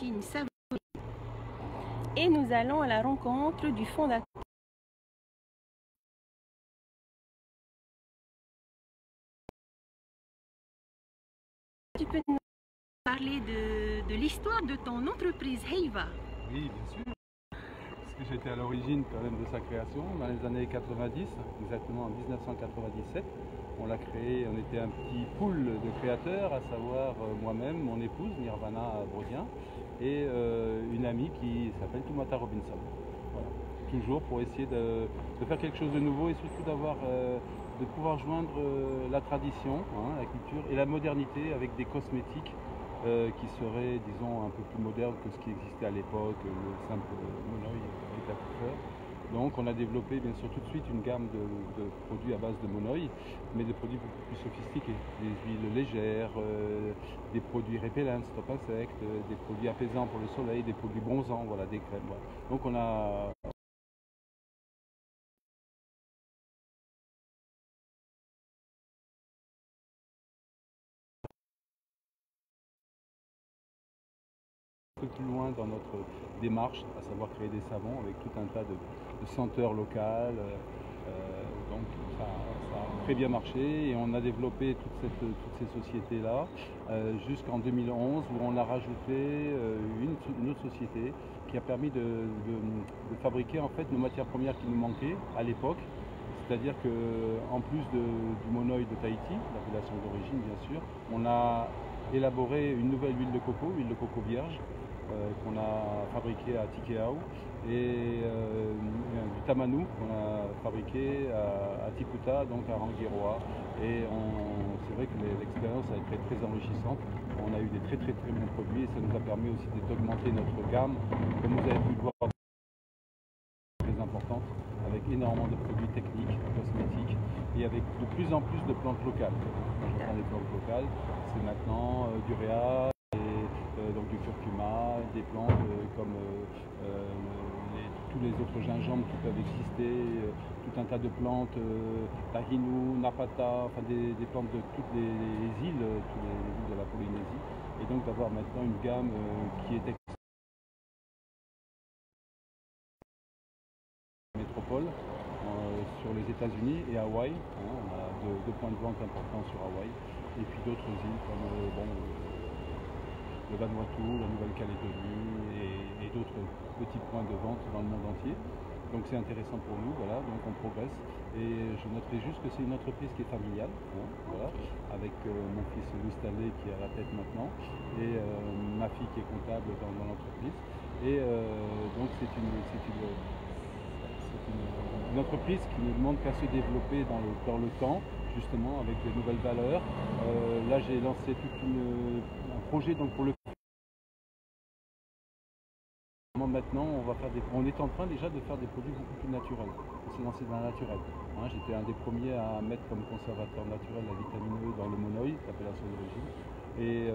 Régine Savoie et nous allons à la rencontre du fondateur. Tu peux nous parler de l'histoire de ton entreprise Heiva? Oui, bien sûr. Parce que j'étais à l'origine quand même de sa création dans les années 90, exactement en 1997. On l'a créé, on était un petit pool de créateurs, à savoir moi-même, mon épouse Nirvana Brodien et une amie qui s'appelle Toumata Robinson. Voilà. Toujours pour essayer de faire quelque chose de nouveau et surtout de pouvoir joindre la tradition, hein, la culture et la modernité avec des cosmétiques qui seraient, disons, un peu plus modernes que ce qui existait à l'époque, le simple monoï avec la couleur. Donc on a développé bien sûr tout de suite une gamme de produits à base de monoï, mais des produits beaucoup plus sophistiqués, des huiles légères, des produits répellents, stop insectes, des produits apaisants pour le soleil, des produits bronzants, voilà, des crèmes. Voilà. Donc on a un peu plus loin dans notre démarche, à savoir créer des savons avec tout un tas de senteurs locales. Donc ça a très bien marché et on a développé toutes ces sociétés-là jusqu'en 2011 où on a rajouté une autre société qui a permis de fabriquer en fait nos matières premières qui nous manquaient à l'époque. C'est-à-dire qu'en plus du monoï de Tahiti, l'appellation d'origine bien sûr, on a élaboré une nouvelle huile de coco vierge, qu'on a fabriqué à Tikeau et du tamanu qu'on a fabriqué à Tiputa, donc à Rangiroa. Et c'est vrai que l'expérience a été très enrichissante. On a eu des très bons produits et ça nous a permis aussi d'augmenter notre gamme, comme vous avez pu le voir, très importante, avec énormément de produits techniques, cosmétiques et avec de plus en plus de plantes locales. Quand je prends des plantes locales, c'est maintenant du réa, donc du curcuma, des plantes comme tous les autres gingembres qui peuvent exister, tout un tas de plantes, tahinu, napata, enfin des plantes de toutes les îles, toutes les îles de la Polynésie. Et donc d'avoir maintenant une gamme qui est métropole sur les États-Unis et Hawaï. Hein, on a deux points de vente importants sur Hawaï. Et puis d'autres îles comme le Vanuatu, la Nouvelle-Calédonie et d'autres petits points de vente dans le monde entier. Donc c'est intéressant pour nous, voilà, donc on progresse. Et je noterai juste que c'est une entreprise qui est familiale, hein, voilà, avec mon fils Louis Stanley qui est à la tête maintenant, et ma fille qui est comptable dans l'entreprise. Et donc c'est une entreprise qui ne demande qu'à se développer dans le temps, justement, avec de nouvelles valeurs. Là j'ai lancé un projet donc, pour le maintenant, on est en train déjà de faire des produits beaucoup plus naturels. On s'est lancé dans la naturelle. Hein, j'étais un des premiers à mettre comme conservateur naturel la vitamine E dans le monoï, l'appellation d'origine. Et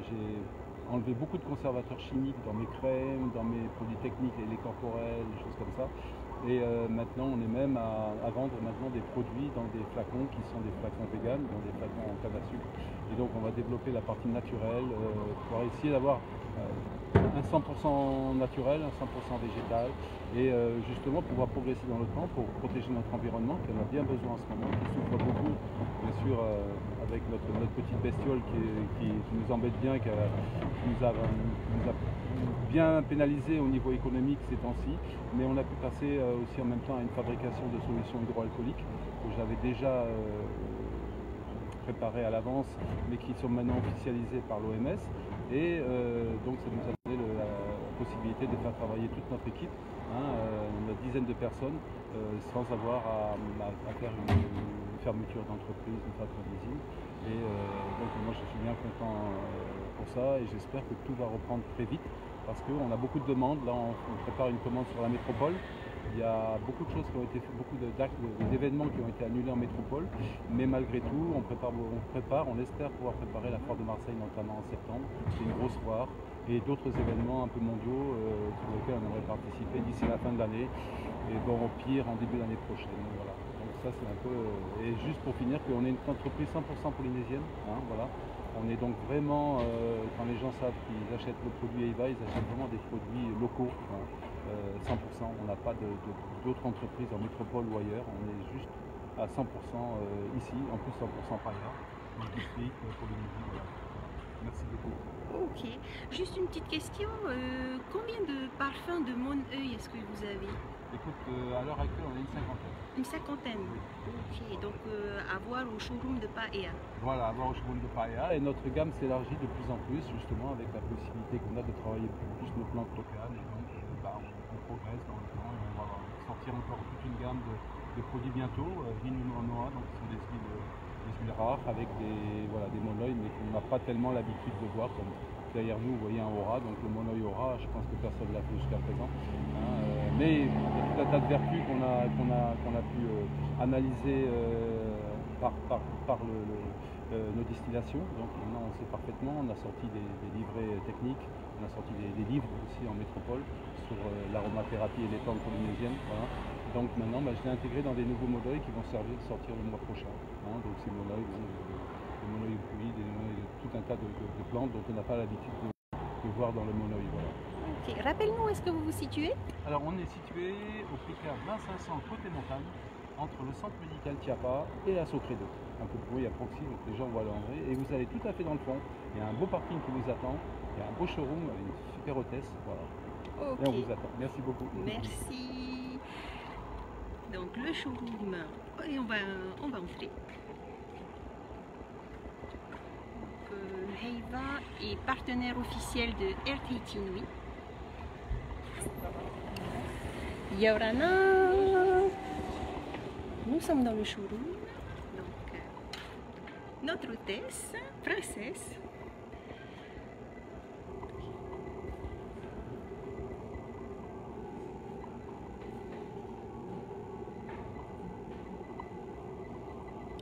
j'ai enlevé beaucoup de conservateurs chimiques dans mes crèmes, dans mes produits techniques, les laits corporels, des choses comme ça. Et maintenant, on est même à vendre maintenant des produits dans des flacons qui sont des flacons véganes, dans des flacons en canne à sucre. Et donc, on va développer la partie naturelle pour essayer d'avoir un 100% naturel, un 100% végétal et justement pouvoir progresser dans le temps pour protéger notre environnement qui en a bien besoin en ce moment, qui souffre beaucoup bien sûr avec notre petite bestiole qui nous embête bien, qui nous a bien pénalisé au niveau économique ces temps-ci, mais on a pu passer aussi en même temps à une fabrication de solutions hydroalcooliques que j'avais déjà préparées à l'avance mais qui sont maintenant officialisées par l'OMS. Et donc ça nous a donné la possibilité de faire travailler toute notre équipe, hein, une dizaine de personnes, sans avoir à faire une fermeture d'entreprise, une fermeture d'usine. Et donc moi je suis bien content pour ça et j'espère que tout va reprendre très vite parce qu'on a beaucoup de demandes. Là on prépare une commande sur la métropole. Il y a beaucoup de choses qui ont été faites, beaucoup d'événements qui ont été annulés en métropole, mais malgré tout, on espère pouvoir préparer la foire de Marseille notamment en septembre. C'est une grosse foire et d'autres événements un peu mondiaux sur lesquels on aimerait participer d'ici la fin de l'année et bon au pire en début d'année prochaine. Voilà. Donc ça c'est un peu... et juste pour finir, qu'on est une entreprise 100% polynésienne, hein, voilà. On est donc vraiment, quand les gens savent qu'ils achètent le produit EIVA, ils achètent vraiment des produits locaux, hein, 100%. On n'a pas d'autres entreprises en métropole ou ailleurs, on est juste à 100% ici, en plus 100% par ailleurs. Donc district, Polynésie, voilà. Merci beaucoup. Ok. Juste une petite question. Combien de parfums de Mon Oeil est-ce que vous avez? Écoute, à l'heure actuelle, on a une cinquantaine. Une cinquantaine. Ok. Donc à voir au showroom de Paea. Voilà, à voir au showroom de Paea. Et notre gamme s'élargit de plus en plus, justement, avec la possibilité qu'on a de travailler plus nos plantes locales. Et donc, on progresse dans le temps et on va sortir encore toute une gamme de produits bientôt. Huile noix, donc ce sont des huiles rares avec des monoïs, mais qu'on n'a pas tellement l'habitude de voir. Comme derrière nous, vous voyez un aura, donc le monoï aura, je pense que personne ne l'a fait jusqu'à présent. Mais il y a tout un tas de vertus qu'on a pu analyser par nos distillations. Donc maintenant on sait parfaitement, on a sorti des livrets techniques, on a sorti des livres aussi en métropole sur l'aromathérapie et les plantes polynésiennes. Voilà. Donc maintenant je l'ai intégré dans des nouveaux monoïs qui vont sortir le mois prochain. Hein. Donc ces monoïs, des monoïs fluides, tout un tas de plantes dont on n'a pas l'habitude de voir dans le monoï. Voilà. Ok. Rappelle-nous où est-ce que vous vous situez? Alors on est situé au Picard 2500 côté montagne, entre le centre médical Tiapa et la Socredo. Un peu plus à proxy, donc les gens vont aller en vrai. Et vous allez tout à fait dans le fond. Il y a un beau parking qui vous attend. Il y a un beau showroom avec une super hôtesse. Voilà. Ok. Et on vous attend. Merci beaucoup. Merci. Donc le showroom. Et on va entrer. EIVA est partenaire officiel de RTT Nui. Yorana. Nous sommes dans le showroom. Donc, notre hôtesse, princesse.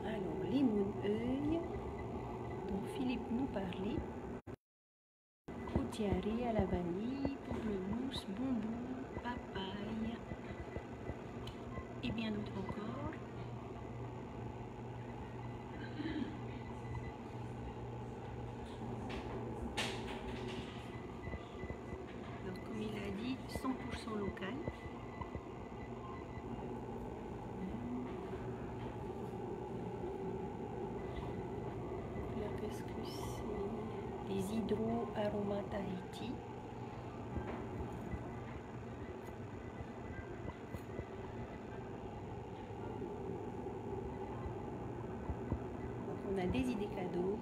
Alors, les Mon-Oeil dont Philippe nous parlait. Côtiaré à la vanille, pour le mousse, bonbon, papaye et bien d'autres encore. Donc comme il a dit, 100% local. Là, qu'est-ce que c'est? Des hydro-aromas Tahiti. On a des idées cadeaux.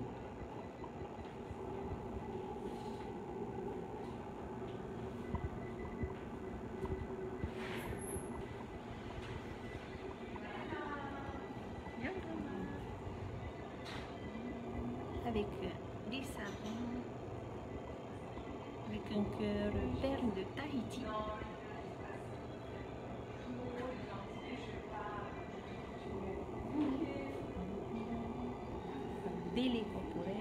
Avec des savons, avec un cœur perle de Tahiti. Des laits corporels,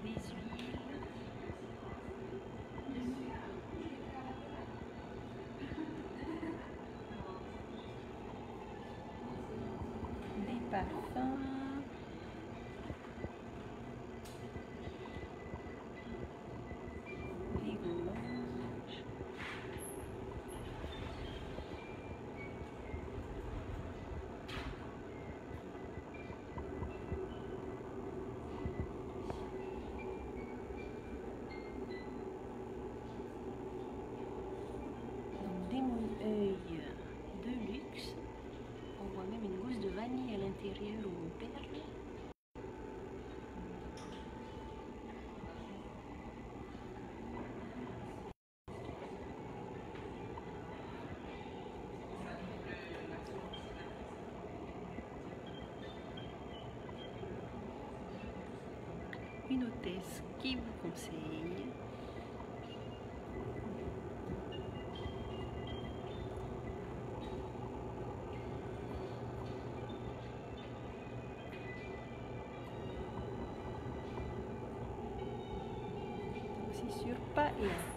des huiles, des parfums, des gommages, des Mon-Oeil de luxe. On voit même une gousse de vanille à l'intérieur ou une perle. Une hôtesse qui vous conseille c'est sur Paea.